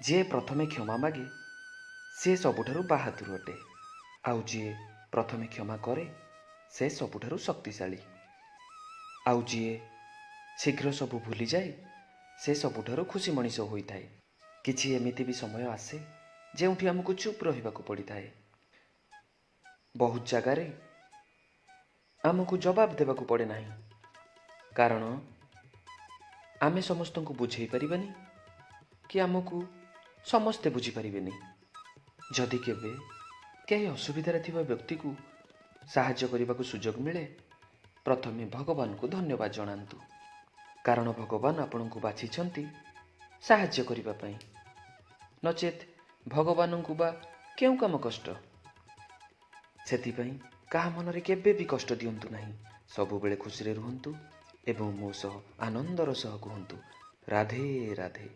ଯିଏ ପ୍ରଥମେ କ୍ଷମା ମାଗେ ସେ ସବୁଠାରୁ ବାହାଦୁର ଅଟେ। ଆଉ ଯିଏ ପ୍ରଥମେ କ୍ଷମା କରେ ସେ ସବୁଠାରୁ ଶକ୍ତିଶାଳୀ। ଆଉ ଯିଏ ଶୀଘ୍ର ସବୁ ଭୁଲିଯାଏ ସେ ସବୁଠାରୁ ଖୁସି ମଣିଷ ହୋଇଥାଏ। କିଛି ଏମିତି ବି ସମୟ ଆସେ ଯେଉଁଠି ଆମକୁ ଚୁପ୍ ରହିବାକୁ ପଡ଼ିଥାଏ। ବହୁତ ଜାଗାରେ ଆମକୁ ଜବାବ ଦେବାକୁ ପଡ଼େ ନାହିଁ, କାରଣ ଆମେ ସମସ୍ତଙ୍କୁ ବୁଝେଇ ପାରିବାନି କି ଆମକୁ ସମସ୍ତେ ବୁଝିପାରିବେନି। ଯଦି କେବେ କେହି ଅସୁବିଧାରେ ଥିବା ବ୍ୟକ୍ତିକୁ ସାହାଯ୍ୟ କରିବାକୁ ସୁଯୋଗ ମିଳେ, ପ୍ରଥମେ ଭଗବାନଙ୍କୁ ଧନ୍ୟବାଦ ଜଣାନ୍ତୁ, କାରଣ ଭଗବାନ ଆପଣଙ୍କୁ ବାଛିଛନ୍ତି ସାହାଯ୍ୟ କରିବା ପାଇଁ। ନଚେତ୍ ଭଗବାନଙ୍କୁ ବା କେଉଁ କାମ କଷ୍ଟ। ସେଥିପାଇଁ କାହା ମନରେ କେବେ ବି କଷ୍ଟ ଦିଅନ୍ତୁ ନାହିଁ। ସବୁବେଳେ ଖୁସିରେ ରୁହନ୍ତୁ ଏବଂ ମୋ ସହ ଆନନ୍ଦର ସହ କୁହନ୍ତୁ ରାଧେ ରାଧେ।